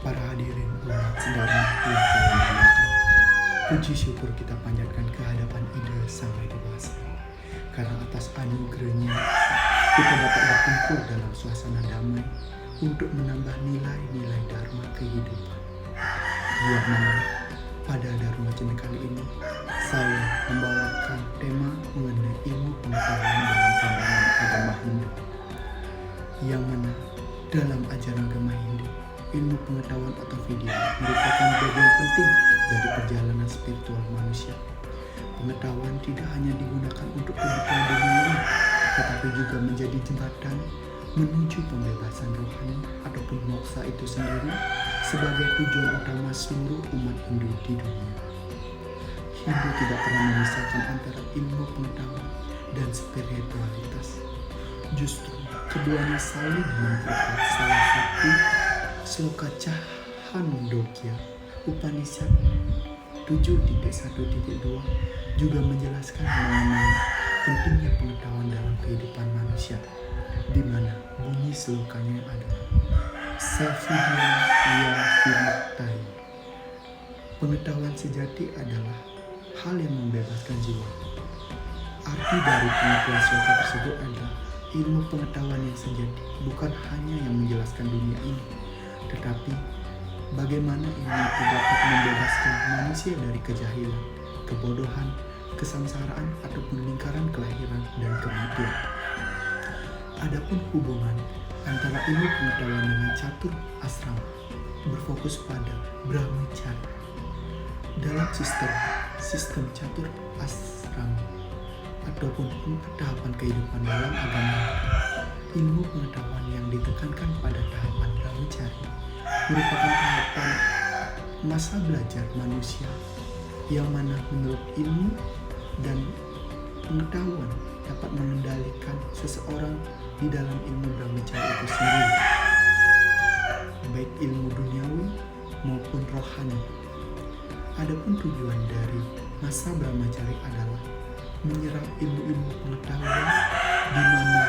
Para hadirin umat Dharma yang saya muliakan, puji syukur kita panjatkan kehadapan Ida Sang Hyang Widi. Karena atas anugerahnya kita dapat berkumpul dalam suasana damai untuk menambah nilai-nilai Dharma kehidupan. Yang mana pada Dharma Cina kali ini saya membawakan tema mengenai ilmu pengetahuan dalam pandangan agama Hindu. Yang mana dalam ajaran agama Hindu, ilmu pengetahuan atau vidya merupakan bagian penting dari perjalanan spiritual manusia. Pengetahuan tidak hanya digunakan untuk kebutuhan duniawi, tetapi juga menjadi jembatan menuju pembebasan rohani ataupun moksa itu sendiri sebagai tujuan utama seluruh umat Hindu di dunia. Hindu tidak pernah memisahkan antara ilmu pengetahuan dan spiritualitas. Justru keduanya saling memperkuat. Salah satu sloka Chandogya Upanishad 7.1.2 juga menjelaskan mengenai pentingnya pengetahuan dalam kehidupan manusia, di mana bunyi slokanya adalah Savidya ya Vimuktai. Pengetahuan sejati adalah hal yang membebaskan jiwa. Arti dari pengertian sloka tersebut adalah ilmu pengetahuan yang sejati bukan hanya yang menjelaskan dunia ini, tetapi bagaimana ilmu itu dapat membebaskan manusia dari kejahilan, kebodohan, kesamsaraan, ataupun lingkaran kelahiran dan kematian. Adapun hubungan antara ilmu pengetahuan dengan catur asrama berfokus pada brahmacharya. Dalam sistem catur asrama ataupun tahapan kehidupan dalam agama, ilmu pengetahuan yang ditekankan pada tahapan brahmacharya merupakan tahapan masa belajar manusia yang mana menurut ilmu dan pengetahuan dapat mengendalikan seseorang di dalam ilmu brahmacharya itu sendiri, baik ilmu duniawi maupun rohani. Adapun tujuan dari masa brahmacharya adalah menyerap ilmu-ilmu pengetahuan, di mana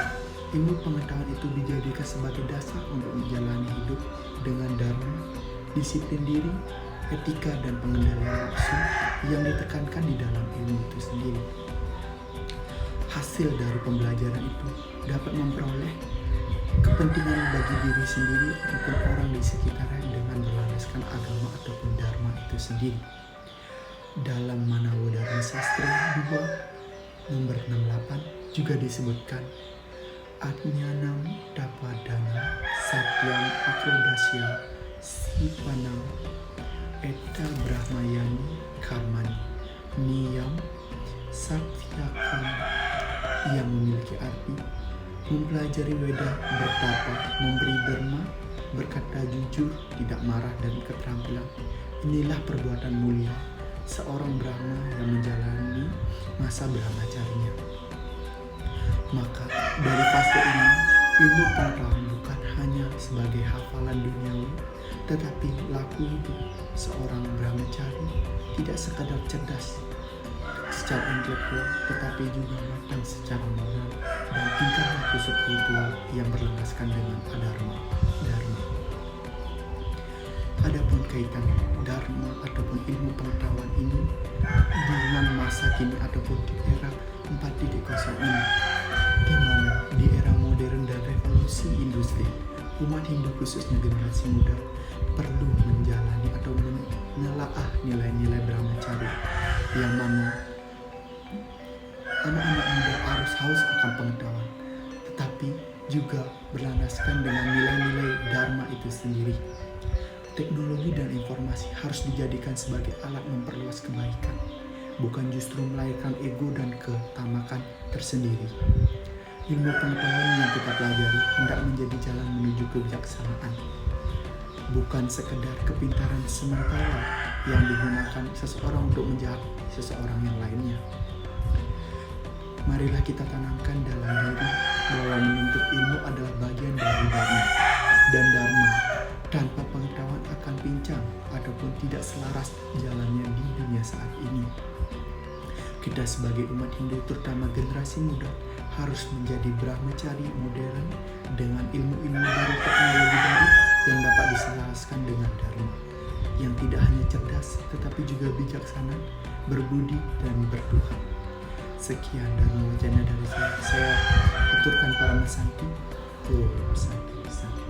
ilmu pengetahuan itu dijadikan sebagai dasar untuk menjalani hidup dengan dharma, disiplin diri, etika, dan pengendalian nafsu yang ditekankan di dalam ilmu itu sendiri. Hasil dari pembelajaran itu dapat memperoleh kepentingan bagi diri sendiri ataupun orang di sekitarnya dengan berlandaskan agama ataupun dharma itu sendiri. Dalam Manawa Dharma Sastra 2 nomor 68 juga disebutkan Ajnanam Dapadana Satyam Akrodasya Sipanam Eta Brahmayani Karmani Niyam Satyakam, yang memiliki arti mempelajari Weda, bertapa, memberi derma, berkata jujur, tidak marah, dan keterampilan. Inilah perbuatan mulia seorang Brahma yang menjalani masa brahmacharya. Maka dari fase ini, ilmu pengetahuan bukan hanya sebagai hafalan duniawi, tetapi laku hidup seorang brahmachari tidak sekadar cerdas secara intelektual, tetapi juga matang secara moral dan tingkah laku spiritual yang berlandaskan dengan dharma. Adapun kaitan dharma ataupun ilmu pengetahuan ini dengan masa kini ataupun di era 4.0 ini, di mana di era modern dan revolusi industri, umat Hindu khususnya generasi muda perlu menjalani atau menelaah nilai-nilai brahmacharya, yang mana anak-anak muda harus haus akan pengetahuan, tetapi juga berlandaskan dengan nilai-nilai dharma itu sendiri. Teknologi dan informasi harus dijadikan sebagai alat memperluas kebaikan, bukan justru melahirkan ego dan ketamakan tersendiri. Ilmu pengetahuan yang kita pelajari hendak menjadi jalan menuju kebijaksanaan, bukan sekedar kepintaran sementara yang digunakan seseorang untuk menjahati seseorang yang lainnya. Marilah kita tanamkan dalam diri bahwa menuntut ilmu adalah bagian dari dharma, dan dharma tanpa pengetahuan akan pincang ataupun tidak selaras jalannya di dunia saat ini. Kita sebagai umat Hindu, terutama generasi muda, harus menjadi brahmachari modern dengan ilmu-ilmu baru, teknologi baru, yang dapat diselaraskan dengan dharma, yang tidak hanya cerdas tetapi juga bijaksana, berbudi dan bertuhan. Sekian dharma wacana dari saya aturkan para mesanti. Om Santi Santi.